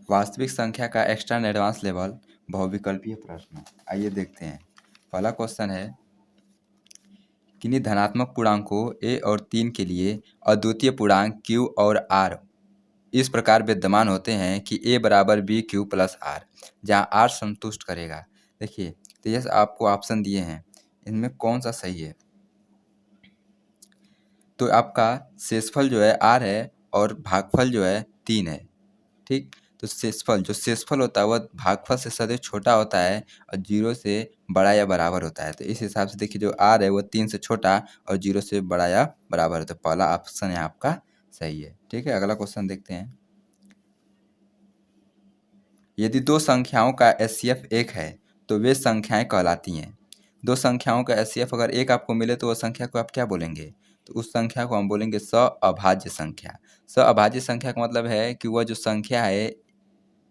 वास्तविक संख्या का एक्स्ट्रा एंड एडवांस लेवल बहुविकल्पीय प्रश्न। आइए देखते हैं। पहला क्वेश्चन है, किन्हीं धनात्मक पूर्णांकों a और 3 के लिए अद्वितीय पूर्णांक q और r इस प्रकार विद्यमान होते हैं कि a बराबर b q प्लस r, जहाँ r संतुष्ट करेगा। देखिए, तो यह आपको ऑप्शन दिए हैं, इनमें कौन सा सही है? तो आपका शेषफल जो है r है और भागफल जो है 3 है। ठीक, तो जो शेषफल होता है वह भागफल से सदैव छोटा होता है और 0 से बड़ा या बराबर होता है। तो इस हिसाब से देखिए, जो r है वो 3 से छोटा और 0 से बड़ा या बराबर है। तो पहला ऑप्शन है आपका सही है। ठीक है, अगला क्वेश्चन देखते हैं। यदि दो संख्याओं का एचसीएफ 1 है तो वे संख्याएं कहलाती हैं। दो संख्याओं का एचसीएफ अगर 1 आपको मिले तो वह संख्या को आप क्या बोलेंगे? तो उस संख्या को हम बोलेंगे सअभाज्य संख्या। सअभाज्य संख्या का मतलब है कि वह जो संख्या है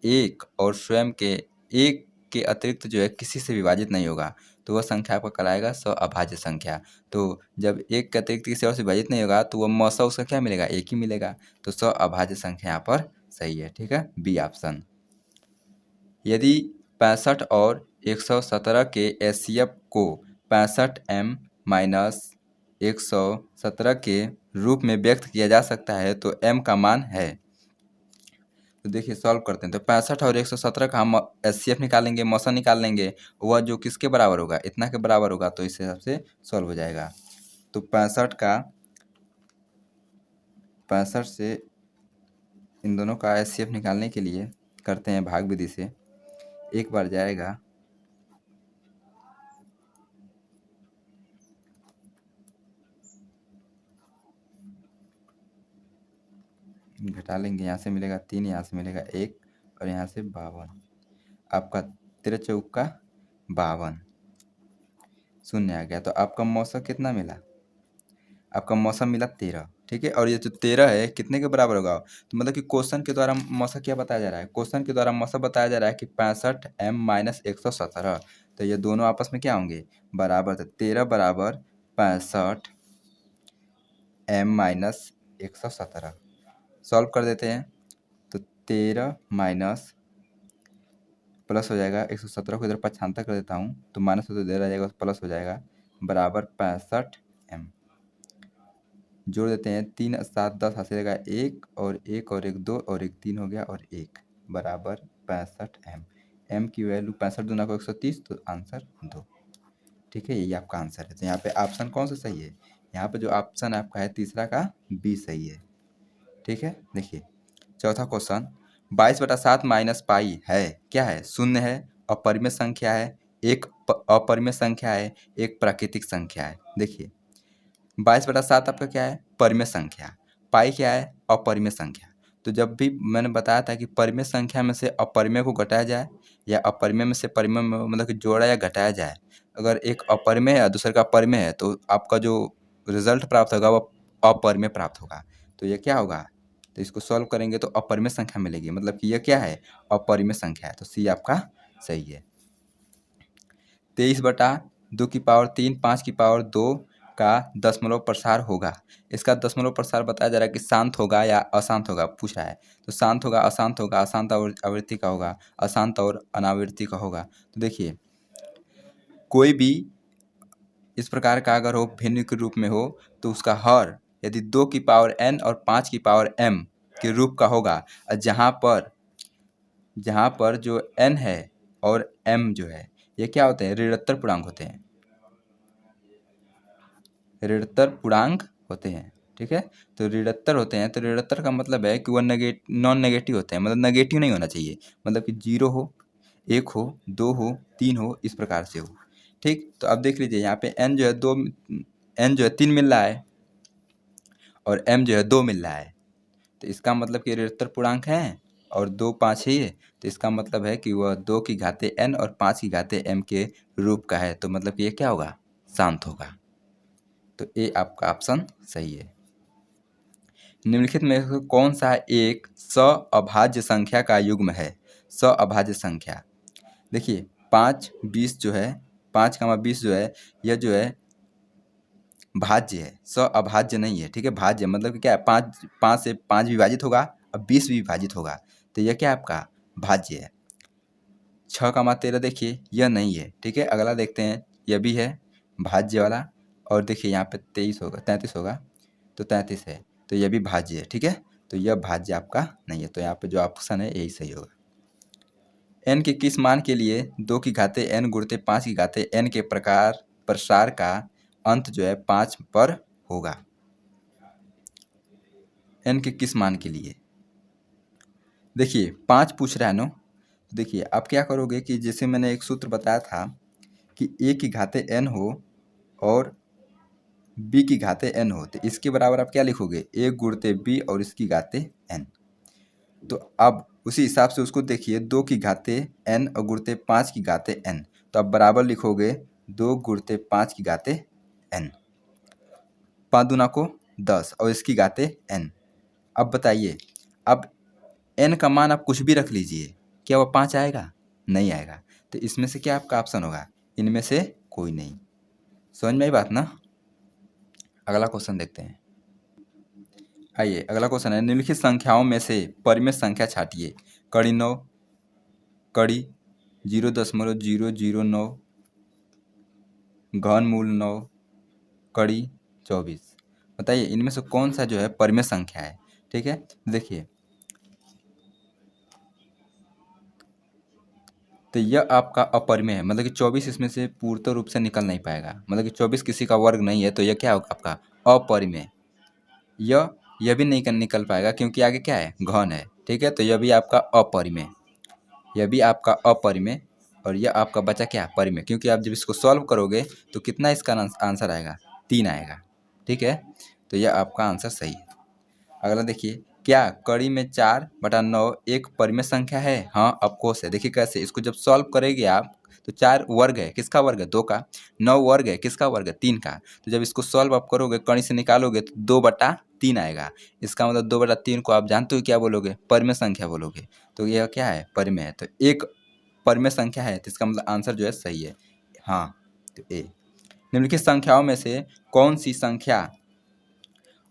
एक और स्वयं के एक के अतिरिक्त जो है किसी से विभाजित नहीं होगा, तो वह संख्या आपका कहलाएगा सअभाज्य संख्या। तो जब एक के अतिरिक्त किसी और से विभाजित नहीं होगा तो वह मौसा उसका क्या मिलेगा? एक ही मिलेगा। तो सअभाज्य संख्या यहाँ पर सही है। ठीक है, बी ऑप्शन। यदि 65 और 117 के एचसीएफ को 65m माइनस 117 के रूप में व्यक्त किया जा सकता है तो m का मान है। तो देखिए, सॉल्व करते हैं। तो 65 और 117 का हम एचसीएफ निकालेंगे, मौसा निकाल लेंगे, वह जो किसके बराबर होगा? इतना के बराबर होगा। तो इस हिसाब से सॉल्व हो जाएगा। तो 65 से इन दोनों का एचसीएफ निकालने के लिए करते हैं भाग विधि से। एक बार जाएगा, घटा लेंगे, यहाँ से मिलेगा 3, यहाँ से मिलेगा 1 और यहाँ से 52। आपका 13 चौका 52, शून्य आ गया। तो आपका मौसा कितना मिला? आपका मौसम मिला 13। ठीक है, और ये जो 13 है कितने के बराबर होगा? तो मतलब कि क्वेश्चन के द्वारा मौसा क्या बताया जा रहा है? क्वेश्चन के द्वारा मौसा बताया जा रहा है कि 65m माइनस 117। तो ये दोनों आपस में क्या होंगे? बराबर। तो 13 बराबर 65m माइनस 117। सॉल्व कर देते हैं। तो 13 माइनस प्लस हो जाएगा 117 को इधर 95 कर देता हूँ, तो माइनस हो तो इधर आ जाएगा, प्लस हो जाएगा, बराबर 65m। जोड़ देते हैं, 3 7 10 हाथ से रहेगा 1 और 1 और 1 2 और 1 3 हो गया और 1 बराबर 65m। m की वैल्यू 65 दूना को 130, तो आंसर 2। ठीक है, यही आपका आंसर है। तो यहाँ पे ऑप्शन कौन सा सही है? यहाँ पे जो ऑप्शन आपका है तीसरा का बी सही है। ठीक है, देखिए चौथा क्वेश्चन। 22/7 माइनस पाई है, क्या है? शून्य है, अपरिमेय संख्या है, एक अपरिमेय संख्या है, एक प्राकृतिक संख्या है। देखिए, 22/7 आपका क्या है? परिमेय संख्या। पाई क्या है? अपरिमेय संख्या। तो जब भी मैंने बताया था कि परिमेय संख्या में से अपरिमेय को घटाया जाए या अपरिमेय में से परिमेय में मतलब कि जोड़ा या घटाया जाए, अगर एक अपरिमेय है दूसरे का परिमेय है तो आपका जो रिजल्ट प्राप्त होगा वो अपरिमेय प्राप्त होगा। तो ये क्या होगा? तो इसको सॉल्व करेंगे तो अपरिमेय संख्या मिलेगी, मतलब कि यह क्या है? अपरिमेय संख्या है। तो सी आपका सही है। 23/2 की पावर 3 5 की पावर 2 का दशमलव प्रसार होगा। इसका दशमलव प्रसार बताया जा रहा है कि शांत होगा या अशांत होगा, पूछा है। तो शांत होगा, अशांत होगा, अशांत आवृत्ति का होगा, अशांत और अनावृत्ति का होगा। तो देखिए, कोई भी इस प्रकार का अगर हो, भिन्न के रूप में हो, तो उसका हर यदि 2 की पावर n और 5 की पावर m के रूप का होगा, और जहाँ पर जो n है और m जो है ये क्या होते हैं? ऋणात्मक पूर्णांक होते हैं, ऋणात्मक पूर्णांक होते हैं। ठीक है, तो ऋणात्मक होते हैं, तो ऋणात्मक का मतलब है कि वह नॉन नेगेटिव होते हैं, मतलब नेगेटिव नहीं होना चाहिए, मतलब कि 0 हो, 1 हो, 2 हो, 3 हो, इस प्रकार से हो। ठीक, तो अब देख लीजिए, यहाँ पे n जो है 3 मिल रहा है और m जो है 2 मिल रहा है। तो इसका मतलब कि ऋणात्मक पूर्णांक है और 2 5 है ये, तो इसका मतलब है कि वह 2 की घाते n और 5 की घाते m के रूप का है। तो मतलब कि ये क्या होगा? शांत होगा। तो ए आपका ऑप्शन सही है। निम्नलिखित में से कौन सा एक सअभाज्य संख्या का युग्म है? सअभाज्य संख्या। देखिए, 5 20 जो है, 5, 20 जो है, यह जो है भाज्य है, सअभाज्य नहीं है। ठीक है, भाज्य मतलब कि क्या है? 5 से 5 विभाजित होगा और 20 भी विभाजित होगा। तो यह क्या आपका भाज्य है। 6 का मान 13 देखिए यह नहीं है, ठीक है। अगला देखते हैं, यह भी है भाज्य वाला, और देखिए यहाँ पे 23 होगा, 33 होगा, तो 33 है, तो यह भी भाज्य है, ठीक है। तो यह भाज्य आपका नहीं है, तो यहाँ पे जो ऑप्शन है यही सही होगा। n के किस मान के लिए 2 की घाते n गुणते 5 की घाते n के प्रसार का अंत जो है 5 पर होगा। n के किस मान के लिए, देखिए 5 पूछ रहा है ना। देखिए आप क्या करोगे कि जैसे मैंने एक सूत्र बताया था कि a की घाते n हो और b की घाते n हो, तो इसके बराबर आप क्या लिखोगे, a गुणते b और इसकी घाते n। तो अब उसी हिसाब से उसको देखिए, 2 की घाते n और गुणते 5 की घाते n, तो अब बराबर लिखोगे 2 गुणते 5 की घाते n, 5 दूना को 10 और इसकी घाते n। अब बताइए, अब n का मान आप कुछ भी रख लीजिए, क्या वो 5 आएगा? नहीं आएगा। तो इसमें से क्या आपका ऑप्शन होगा, इनमें से कोई नहीं। समझ में आई बात ना। अगला क्वेश्चन देखते हैं। आइए अगला क्वेश्चन है, निम्नलिखित संख्याओं में से परिमेय संख्या छांटिए। कड़ी 9, कड़ी 0.009, घनमूल 9, कड़ी 24। बताइए इनमें से कौन सा जो है परिमेय संख्या है, ठीक है। देखिए तो यह आपका अपरिमेय है, मतलब कि 24 इसमें से पूर्ण रूप से निकल नहीं पाएगा, मतलब कि 24 किसी का वर्ग नहीं है, तो यह क्या होगा आपका अपरिमेय। यह भी नहीं निकल पाएगा क्योंकि आगे क्या है, घन है, ठीक है। तो यह भी आपका अपरिमेय, यह भी आपका अपरिमेय, और यह आपका बचा क्या, परिमेय, क्योंकि आप जब इसको सॉल्व करोगे तो कितना इसका आंसर आएगा, 3 आएगा, ठीक है। तो यह आपका आंसर सही है। अगला देखिए, क्या कड़ी में 4/9 एक परिमेय संख्या है? हाँ ऑफकोर्स है। देखिए कैसे, इसको जब सॉल्व करेंगे आप तो 4 वर्ग है, किसका वर्ग है, 2 का। 9 वर्ग है, किसका वर्ग है, 3 का। तो जब इसको सॉल्व आप करोगे, कड़ी से निकालोगे तो 2/3 आएगा। इसका मतलब 2/3 को आप जानते हो क्या बोलोगे, परिमेय संख्या बोलोगे। तो यह क्या है, परिमेय है। तो एक परिमेय संख्या है, तो इसका मतलब आंसर जो है सही है, हाँ। तो ए। निम्नलिखित संख्याओं में से कौन सी संख्या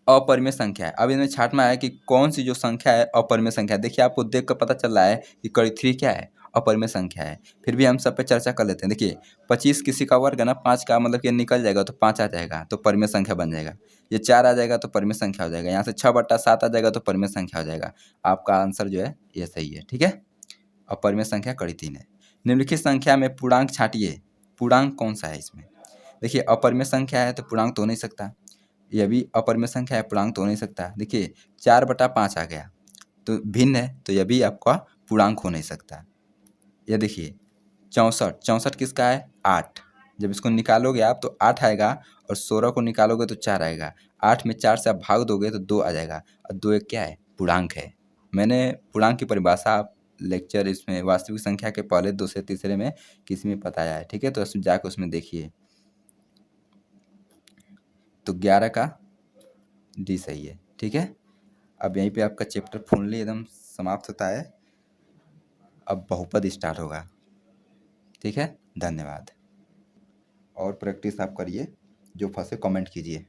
अपरिमेय संख्या है? अब इनमें छाट में आया कि कौन सी जो संख्या है अपरिमेय संख्या है। देखिए आपको देख कर पता चल रहा है कि कड़ी 3 क्या है, अपरिमेय संख्या है। फिर भी हम सब पे चर्चा कर लेते हैं। देखिए 25 किसी का वर्ग है ना, 5 का मतलब कि निकल जाएगा तो 5 आ जाएगा, तो परिमेय संख्या बन जाएगा। ये 4 आ जाएगा तो परिमेय संख्या हो जाएगा। यहाँ से 6/7 आ जाएगा तो परिमेय संख्या हो जाएगा। आपका आंसर जो है ये सही है, ठीक है। अपरिमेय संख्या कड़ी 3 है। निम्नलिखित संख्या में पूर्णांक छांटिए। पूर्णांक कौन सा है इसमें? देखिए अपरिमेय संख्या है तो पूर्णांक तो हो नहीं सकता, यह भी अपरिमेय संख्या है, पूर्णांक तो हो नहीं सकता। देखिए 4/5 आ गया तो भिन्न है, तो यह भी आपका पूर्णांक हो नहीं सकता। यह देखिए 64 किसका है, 8। जब इसको निकालोगे आप तो 8 आएगा, और 16 को निकालोगे तो 4 आएगा। 8 में 4 से आप भाग दोगे तो 2 आ जाएगा, और 2 एक क्या है, पूर्णांक है। मैंने पूर्णांक की परिभाषा आप लेक्चर इसमें वास्तविक संख्या के पहले, दूसरे, तीसरे में किसी में बताया है, ठीक है। तो जाकर उसमें देखिए। तो 11 का डी सही है, ठीक है। अब यहीं पे आपका चैप्टर फुल्ली एकदम समाप्त होता है। अब बहुपद स्टार्ट होगा, ठीक है। धन्यवाद। और प्रैक्टिस आप करिए, जो फंसे कमेंट कीजिए।